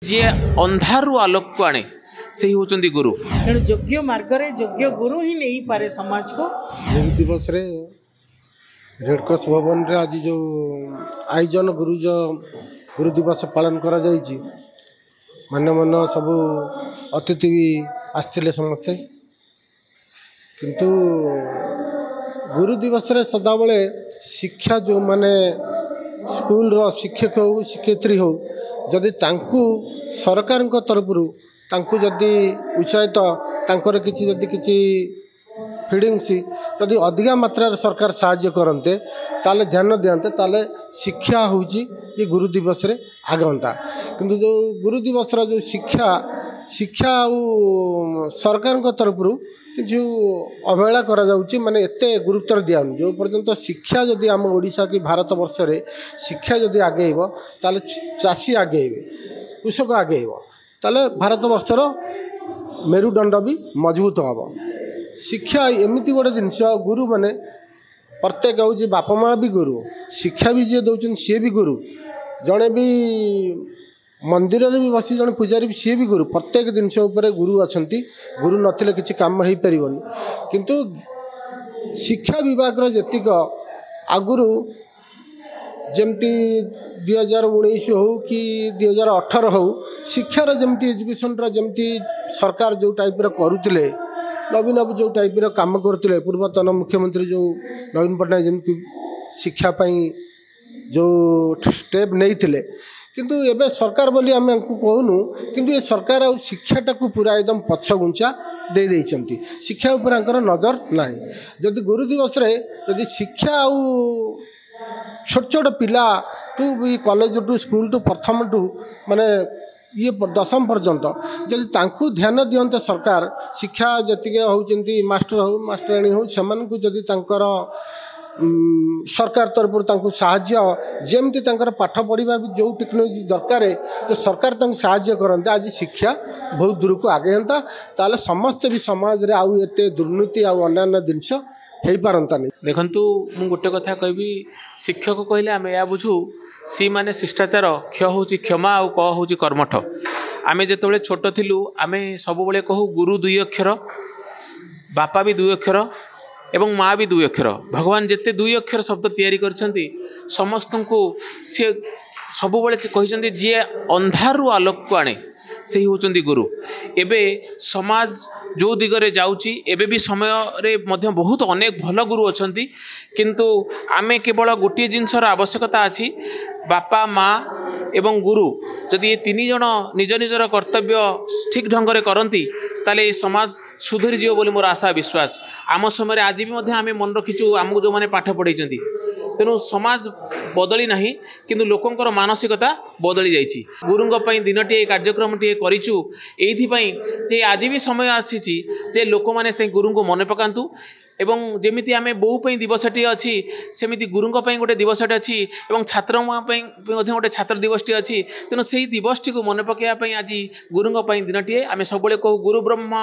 जी अंधारू आलोक को आने से ही होचंदी गुरु। तेणु योग्य मार्ग रे योग्य गुरु ही नहीं पारे समाज को। गुरु दिवस रे रेडक्रॉस भवन रे आज जो आयोजन गुरु दिवस पालन करा जायछि मान्य मन सब अतिथि भी आसथिले समस्ते किंतु गुरु दिवस रे सदा बेले शिक्षा जो माने स्कूल रो शिक्षक हो शिक्षयित्री हो जदि तांकु सरकार तरफ तांकु जदि उत्साहित तांकर किछि जदि किछि फीडिंग्स जदि अधिका मात्रा सरकार साहाय्य करते ताले ध्यान दियंते ताले शिक्षा होची ये गुरु दिवस रे आगंता किंतु जो गुरु दिवस रो जो शिक्षा सरकार तरफ जो अवहेला करा जाउची माने एते गुरुत्व दियान जो पर्यंत शिक्षा जदि आम ओडिशा की भारत वर्ष रे शिक्षा जदि आगेइबो ताले चासी आगेइबे कृषक आगेइबो ताले भारत वर्षर मेरुदंड भी मजबूत हबो। शिक्षा एमिति गोटे जिनस गुरु माने प्रत्येक हूँ बापा माँ भी गुरु शिक्षा भी जी दौरान सी भी गुरु जड़े भी मंदिर रे भी बसी जन पूजारी भी सी भी गुरु प्रत्येक जिनस गुरु अच्छा गुरु नथिले किछि काम हो पारिबनी किंतु शिक्षा विभाग जीक आगुरु जमती 2019 हो कि 2018 हो शिक्षार जमती एजुकेशन जमती सरकार जो टाइप करुले नवीन बाबू जो टाइप काम करते पूर्वतन मुख्यमंत्री जो नवीन पट्टनायक जमी शिक्षापी जो स्टेप नहीं किंतु एबे सरकार बोली आम कहूनु किंतु ये सरकार आ शिक्षाटा को पूरा एकदम पछगुंचा दे देइचंती शिक्षा ऊपर नजर ना जदि गुरु दिवस रे जदि शिक्षा आउ छोट छोट पिला टू भी कॉलेज टू स्कूल टू प्रथम टू माने ये दशम पर्यंत जदि तांकु ध्यान दियंते सरकार शिक्षा जति होउचंती मास्टर हो मास्टराणी हो सेमान को जदि तांकर सरकार तरफ तांकु साहाय्य जेमती तांकर पाठ पढ़िबा भी जो टेक्नोलॉजी दरकार तो सरकार तांकु साहाय्य करते आज शिक्षा बहुत दूर को आगे हंता ताले समस्त भी समाज रे आउ एते दुर्नीति आउ अन्य जिनस हेई पारंता नहीं। देखंतु मु गोटे कथा कहबी शिक्षक कहले आमे या बुझू सी माने शिष्टाचार क्ष होची क्षमा आउ क होची कर्मठ। आमे जेतबेले छोट थिलु आमे सब बेले कहू गुरु दुई अक्षर बापा भी दुई अक्षर एवं माँ भी दुई अक्षर भगवान जिते दुई अक्षर शब्द तैयारी करछंती समस्त को सी सब बेले कहिसंती जे अंधारू आलोक को आने से ही होचंदी गुरु। एबे समाज जो दिगरे जाउची एबे भी समय रे मध्य बहुत अनेक भल गुरु अछंती किंतु आमे केवल गोटे जिनसर आवश्यकता अछि बापा माँ एवं गुरु जदि ये तीन जन निज निजर कर्तव्य ठीक ढंग से करती ताले समाज सुधरी जीव बोली मोर आशा विश्वास। आम समय आज भी आम मन रखीचु आमको जो मैंने पाठ पढ़ाई तेणु समाज बदली ना किंतु लोकंर मानसिकता बदली जाइए। गुरुंग दिनटे कार्यक्रम टे करिचु एइथिपई जे आज भी समय आसी जे लोक मैंने से गुरु को मन पकातु एवं जेमिति आमे बहु दिवसटी अच्छी सेमिति गुरुंग गोटे दिवसटे अच्छी एवं छात्र गोटे छात्र दिवसटी अच्छी तेणु से दिवसटी को मन पकाइवाई आज गुरुंग दिनटीए आम सब कहू गुरु ब्रह्मा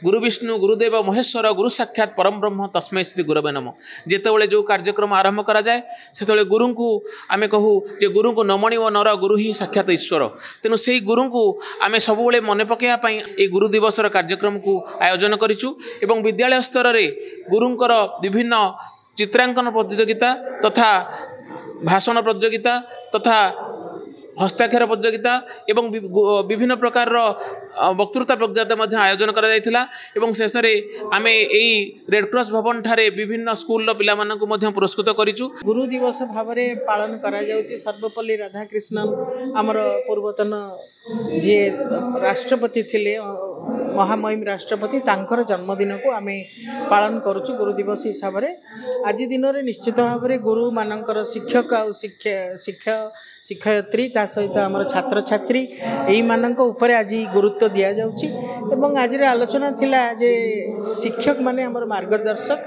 गुरु विष्णु गुरुदेव महेश्वर गुरु साक्षात परम ब्रह्म तस्मै श्री गुरवे नमः। जेतेबेले जो कार्यक्रम आरंभ करा जाए सेतेबेले गुरु को आम कहू जे गुरु को नमणि व नर गुरु ही साक्षात ईश्वर तेणु से गुरु को आम सब मन पकाइवाई ये गुरु दिवसर कार्यक्रम को आयोजन करिचु एवं विद्यालय स्तर में गुरुंकर विभिन्न चित्रांकन प्रतियोगिता तथा भाषण प्रतियोगिता तथा हस्ताक्षर प्रतियोगिता एवं विभिन्न प्रकार वक्तृता प्रतियोगिता आयोजन करा जायथिला एवं शेष में आमे एई रेडक्रॉस भवन ठारे विभिन्न स्कूल पिला मानकु मध्य पुरस्कृत करिचु। गुरु दिवस भावरे पालन करा जाउची सर्वपल्ली राधाकृष्णन आमर पूर्वतन जे राष्ट्रपति थिले महामहिम राष्ट्रपति तांकर जन्मदिन को आमे पालन करुचु गुरु दिवस हिसाब रे। आज दिन रे निश्चित भाव रे गुरु मानकर शिक्षक आ शिक्षयित्री ता सहित आमर छात्र छात्री एई मानक ऊपर आज गुरुत्व दिया जाउची एवं आज रे आलोचना थिला जे शिक्षक माने आमर मार्गदर्शक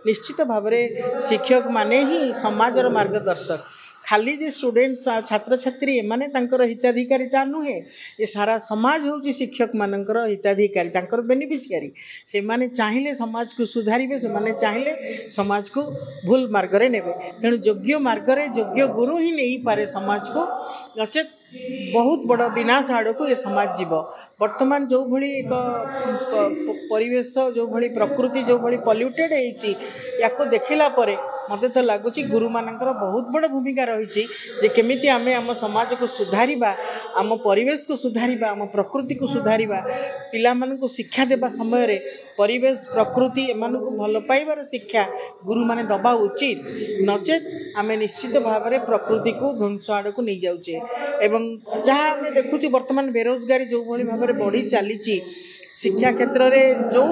निश्चित भाव रे शिक्षक माने ही समाजर मार्गदर्शक खाली जे स्टूडेंट्स छात्र छात्री एमाने तांकर हिताधिकारिता नुहे ये सारा समाज होची शिक्षक मानकर हिताधिकारी तांकर बेनिफिशियरी से माने चाहिले समाज को सुधारिबे से माने चाहिले समाज को भूल मार्ग रे नेबे तेणु योग्य मार्ग रे योग्य गुरु ही नहीं पारे समाज को नचेत बहुत बड़ विनाश आड़ को ये समाज जीव वर्तमान जो भली एक परिवेश जो भली प्रकृति जो भली पल्यूटेड हो देखला मत तो लगुच गुरु मानकर बहुत बड़ भूमिका रही जे केमिति आमे आम समाज को सुधारिबा आम परिवेश को सुधारिबा आम प्रकृति को सुधारिबा पिला मानन को शिक्षा देबा समय रे परिवेश प्रकृति एमान को भल पाइबार शिक्षा गुरु माने दबा उचित नचेत आमे निश्चित भाव में प्रकृति को ध्वंस आड़ को नहीं जाऊे एवं जहाँ आम देखुची वर्तमान बेरोजगारी जो भली भाव में बढ़ी चली शिक्षा क्षेत्र में जो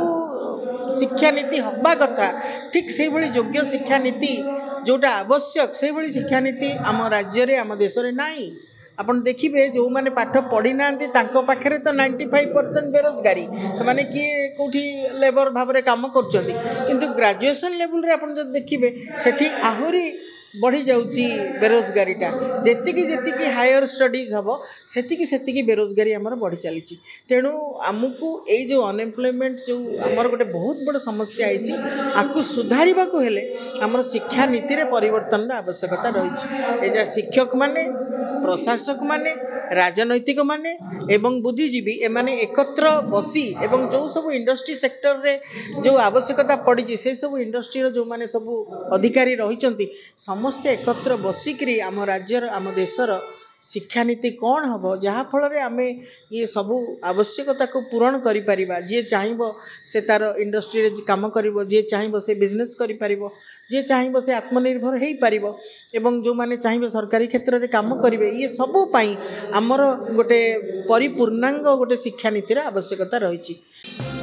शिक्षा नीति हवा कथा ठीक से भली योग्य शिक्षा नीति जोटा आवश्यक से भली शिक्षा नीति आम राज्य रे आम देश रे नाही आपन देखिए जो मैंने पाठ पढ़ी ना पाखे तो 95% बेरोजगारी से माने किए कौटी लेबर भाव में काम कर ग्रेजुएशन लेवल रे आपन जब देखिए सेठी आहुरी बढ़ी जाऊँगी बेरोजगारीटा जेतिकी जेतिकी हायर स्टडीज हम सेतिकी बेरोजगारी आमर बढ़ी चली तेणु आमको यही जो अनएम्प्लॉयमेंट जो आमर गोटे बहुत बड़ समस्या है आपको सुधार आमर शिक्षा नीति रे परिवर्तन आवश्यकता रही है शिक्षक माने प्रशासक माने राजनैतिक माने एवं बुद्धिजीवी एमाने एकत्र बसी एवं जो सब इंडस्ट्री सेक्टर रे जो आवश्यकता पड़ी से सब इंडस्ट्री जो माने सब अधिकारी रही समस्ते एकत्र बसिकी आम राज्यर आम देशर शिक्षा नीति कौन हम जहाँ फल आम ये सबू आवश्यकता को पूरण करिपरिबा जी चाहब से तार इंडस्ट्री काम करिवो जी चाहब से बिजनेस करिपरिबो जी चाहब से आत्मनिर्भर हो पारिबो एवं जो माने चाहबे सरकारी क्षेत्र में काम करेंगे ये सबू पाई आमर गोटे परिपूर्णांग गोटे शिक्षा नीतिर आवश्यकता रही।